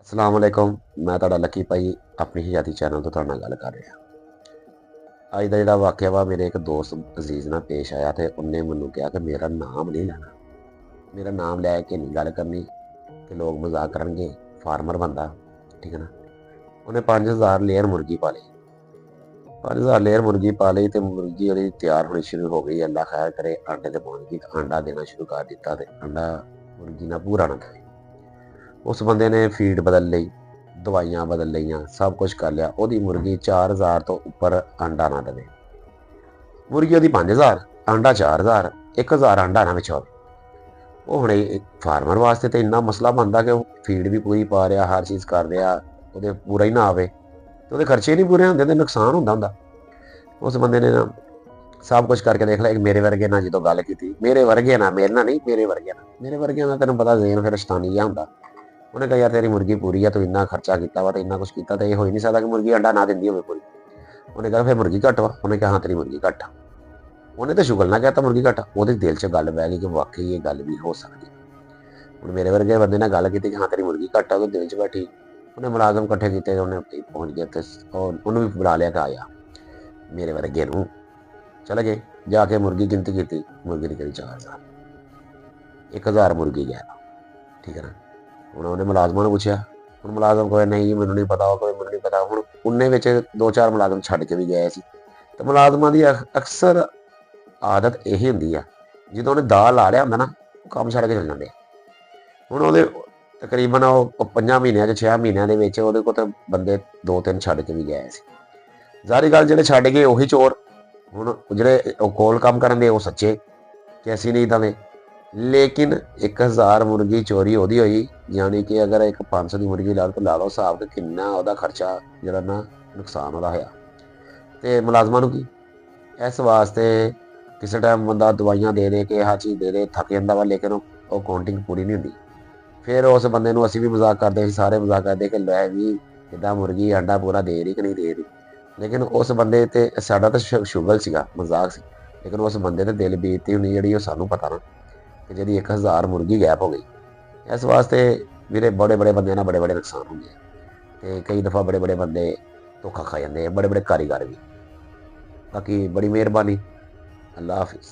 अस्सलाम वालेकुम। मैं ਤੁਹਾਡਾ ਲੱਕੀ ਭਾਈ ਆਪਣੀ ਹਯਾਤੀ ਚੈਨਲ ਤੋਂ ਤੁਹਾਡੇ ਨਾਲ ਗੱਲ ਕਰ ਰਿਹਾ। ਅੱਜ ਦਾ ਜਿਹੜਾ ਵਾਕਿਆ ਵਾ ਮੇਰੇ ਇੱਕ ਦੋਸਤ ਅਜ਼ੀਜ਼ ਨਾਲ ਪੇਸ਼ ਆਇਆ ਤੇ ਉਹਨੇ ਮੈਨੂੰ ਕਿਹਾ ਕਿ ਮੇਰਾ ਨਾਮ ਨਹੀਂ ਲੈਣਾ, ਮੇਰਾ ਨਾਮ ਲੈ ਕੇ ਨਹੀਂ ਗੱਲ ਕਰਨੀ ਕਿ ਲੋਕ ਮਜ਼ਾਕ ਕਰਨਗੇ। ਫਾਰਮਰ ਬੰਦਾ, ਠੀਕ ਹੈ ਨਾ। ਉਹਨੇ 5000 ਲੇਅਰ ਮੁਰਗੀ ਪਾ ਲਈ। 5000 ਲੇਅਰ ਮੁਰਗੀ ਪਾ ਲਈ ਤੇ ਮੁਰਗੀ ਉਹਦੀ ਤਿਆਰ ਹੋਣੀ ਸ਼ੁਰੂ ਹੋ ਗਈ। ਅੱਲਾ ਖੈਰ ਕਰੇ, ਆਂਡੇ ਤੇ ਪਹੁੰਚ ਗਈ, ਆਂਡਾ ਦੇਣਾ ਸ਼ੁਰੂ ਕਰ ਦਿੱਤਾ ਤੇ ਆਂਡਾ ਮੁਰਗੀ ਨਾਲ ਪੂਰਾ ਨਾ ਦੇਵੇ। ਉਸ ਬੰਦੇ ਨੇ ਫੀਡ ਬਦਲ ਲਈ, ਦਵਾਈਆਂ ਬਦਲ ਲਈਆਂ, ਸਭ ਕੁਝ ਕਰ ਲਿਆ। ਉਹਦੀ ਮੁਰਗੀ 4000 ਤੋਂ ਉੱਪਰ ਆਂਡਾ ਨਾ ਦੇਵੇ। ਮੁਰਗੀ ਉਹਦੀ 5000, ਆਂਡਾ 4000, 1000 ਆਂਡਾ ਨਾ ਵਿੱਚ ਹੋਵੇ। ਉਹ ਹੁਣ ਫਾਰਮਰ ਵਾਸਤੇ ਤਾਂ ਇੰਨਾ ਮਸਲਾ ਬਣਦਾ ਕਿ ਉਹ ਫੀਡ ਵੀ ਪੂਰੀ ਪਾ ਰਿਹਾ, ਹਰ ਚੀਜ਼ ਕਰ ਰਿਹਾ, ਉਹਦੇ ਪੂਰਾ ਹੀ ਨਾ ਆਵੇ ਤੇ ਉਹਦੇ ਖਰਚੇ ਨਹੀਂ ਪੂਰੇ ਹੁੰਦੇ ਤੇ ਨੁਕਸਾਨ ਹੁੰਦਾ। ਉਸ ਬੰਦੇ ਨੇ ਨਾ ਸਭ ਕੁਝ ਕਰਕੇ ਦੇਖ ਲਿਆ। ਮੇਰੇ ਵਰਗੇ ਨਾਲ ਜਦੋਂ ਗੱਲ ਕੀਤੀ, ਮੇਰੇ ਵਰਗੇ ਨਾਲ, ਮੇਰੇ ਨਾਲ ਨਹੀਂ, ਮੇਰੇ ਵਰਗੇ ਨਾਲ ਤੈਨੂੰ ਪਤਾ ਜ਼ੇਨ ਫਿਰ ਸ਼ੈਤਾਨੀ ਜਿਹਾ ਹੁੰਦਾ। ਉਹਨੇ ਕਿਹਾ ਯਾਰ ਤੇਰੀ ਮੁਰਗੀ ਪੂਰੀ ਆ, ਤੂੰ ਇੰਨਾ ਖਰਚਾ ਕੀਤਾ ਵਾ ਤੇ ਇੰਨਾ ਕੁਛ ਕੀਤਾ ਤੇ ਇਹ ਹੋ ਹੀ ਨਹੀਂ ਸਕਦਾ ਕਿ ਮੁਰਗੀ ਅੰਡਾ ਨਾ ਦਿੰਦੀ ਹੋਵੇ ਪੂਰੀ। ਉਹਨੇ ਕਿਹਾ ਫਿਰ ਮੁਰਗੀ ਘੱਟ ਵਾ। ਉਹਨੇ ਕਿਹਾ ਹਾਂ ਤੇਰੀ ਮੁਰਗੀ ਘੱਟ ਆ। ਉਹਨੇ ਤਾਂ ਸ਼ੁਗਰ ਨਾ ਕਹਿਤਾ ਮੁਰਗੀ ਘੱਟ ਆ। ਉਹਦੇ ਦਿਲ 'ਚ ਗੱਲ ਬਹਿ ਗਈ ਕਿ ਵਾਕਈ ਇਹ ਗੱਲ ਵੀ ਹੋ ਸਕਦੀ। ਹੁਣ ਮੇਰੇ ਵਰਗੇ ਬੰਦੇ ਨਾਲ ਗੱਲ ਕੀਤੀ ਕਿ ਹਾਂ ਤੇਰੀ ਮੁਰਗੀ ਘੱਟ ਆ, ਉਹਦੇ ਦਿਲ 'ਚ ਬੈਠੀ। ਉਹਨੇ ਮੁਲਾਜ਼ਮ ਇਕੱਠੇ ਕੀਤੇ, ਉਹਨੇ ਪਹੁੰਚ ਗਿਆ ਤੇ ਉਹਨੂੰ ਵੀ ਬੁਲਾ ਲਿਆ ਕਿ ਆਇਆ। ਮੇਰੇ ਵਰਗੇ ਨੂੰ ਚਲੇ ਗਏ, ਜਾ ਕੇ ਮੁਰਗੀ ਗਿਣਤੀ ਕੀਤੀ। ਮੁਰਗੀ ਦੀ ਕਰੀ 4000, 1000 ਮੁਰਗੀ ਗਿਆ, ਠੀਕ ਹੈ ਨਾ। ਹੁਣ ਉਹਨੇ ਮੁਲਾਜ਼ਮਾਂ ਨੂੰ ਪੁੱਛਿਆ। ਹੁਣ ਮੁਲਾਜ਼ਮ ਕੋਈ ਨਹੀਂ ਜੀ ਮੈਨੂੰ ਨਹੀਂ ਪਤਾ, ਉਹ ਕੋਈ ਮੈਨੂੰ ਨਹੀਂ ਪਤਾ। ਹੁਣ ਉਹਨੇ ਵਿੱਚ 2-4 ਮੁਲਾਜ਼ਮ ਛੱਡ ਕੇ ਵੀ ਗਏ ਸੀ ਤੇ ਮੁਲਾਜ਼ਮਾਂ ਦੀ ਅਕਸਰ ਆਦਤ ਇਹੀ ਹੁੰਦੀ ਆ, ਜਦੋਂ ਉਹਨੇ ਦਾਅ ਲਾ ਲਿਆ ਹੁੰਦਾ ਨਾ, ਉਹ ਕੰਮ ਛੱਡ ਕੇ ਚਲ ਜਾਂਦੇ ਆ। ਹੁਣ ਉਹਦੇ ਤਕਰੀਬਨ ਉਹ 5 ਮਹੀਨਿਆਂ 'ਚ 6 ਮਹੀਨਿਆਂ ਦੇ ਵਿੱਚ ਉਹਦੇ ਕੋਲ ਤਾਂ ਬੰਦੇ 2-3 ਛੱਡ ਕੇ ਵੀ ਗਏ ਸੀ। ਜ਼ਾਹਰੀ ਗੱਲ ਜਿਹੜੇ ਛੱਡ ਗਏ ਉਹੀ ਚੋਰ। ਹੁਣ ਜਿਹੜੇ ਉਹ ਕੋਲ ਕੰਮ ਕਰਨ ਦੇ ਉਹ ਸੱਚੇ ਕਿ ਅਸੀਂ ਨਹੀਂ ਇੱਦਾਂ ਦੇ। ਲੇਕਿਨ 1000 ਮੁਰਗੀ ਚੋਰੀ ਉਹਦੀ ਹੋਈ, ਯਾਨੀ ਕਿ ਅਗਰ ਇੱਕ 500 ਦੀ ਮੁਰਗੀ ਲਾ ਲਾ ਲਓ ਹਿਸਾਬ ਕਿ ਕਿੰਨਾ ਉਹਦਾ ਖਰਚਾ ਜਿਹੜਾ ਨਾ ਨੁਕਸਾਨ ਉਹਦਾ ਹੋਇਆ। ਤੇ ਮੁਲਾਜ਼ਮਾਂ ਨੂੰ ਕੀ ਇਸ ਵਾਸਤੇ ਕਿਸੇ ਟਾਈਮ ਬੰਦਾ ਦਵਾਈਆਂ ਦੇ ਕੇ ਆਹ ਚੀਜ਼ ਦੇ ਥੱਕ ਜਾਂਦਾ ਵਾ, ਲੇਕਿਨ ਉਹ ਕਾਊਂਟਿੰਗ ਪੂਰੀ ਨਹੀਂ ਹੁੰਦੀ। ਫਿਰ ਉਸ ਬੰਦੇ ਨੂੰ ਅਸੀਂ ਵੀ ਮਜ਼ਾਕ ਕਰਦੇ ਸੀ, ਸਾਰੇ ਮਜ਼ਾਕ ਕਰਦੇ ਕਿ ਲੈ ਵੀ ਕਿੱਦਾਂ ਮੁਰਗੀ ਆਂਡਾ ਪੂਰਾ ਦੇ ਰਹੀ ਕਿ ਨਹੀਂ ਦੇ ਰਹੀ। ਲੇਕਿਨ ਉਸ ਬੰਦੇ ਤੇ ਸਾਡਾ ਤਾਂ ਸ਼ੁਗਲ ਸੀਗਾ, ਮਜ਼ਾਕ ਸੀ, ਲੇਕਿਨ ਉਸ ਬੰਦੇ ਤੇ ਦਿਲ ਬੀਤਦੀ ਹੋਣੀ ਜਿਹੜੀ ਉਹ ਸਾਨੂੰ ਪਤਾ ਨਾ ਕਿ ਜਿਹਦੀ 1000 ਮੁਰਗੀ ਗੈਪ ਹੋ ਗਈ। ਇਸ ਵਾਸਤੇ ਵੀਰੇ ਬੜੇ ਬੰਦਿਆਂ ਨਾਲ ਬੜੇ ਨੁਕਸਾਨ ਹੁੰਦੇ ਆ ਤੇ ਕਈ ਦਫਾ ਬੜੇ ਬੰਦੇ ਧੋਖਾ ਖਾ ਜਾਂਦੇ ਆ, ਬੜੇ ਕਾਰੀਗਰ ਵੀ। ਬਾਕੀ ਬੜੀ ਮਿਹਰਬਾਨੀ। ਅੱਲਾ ਹਾਫਿਜ਼।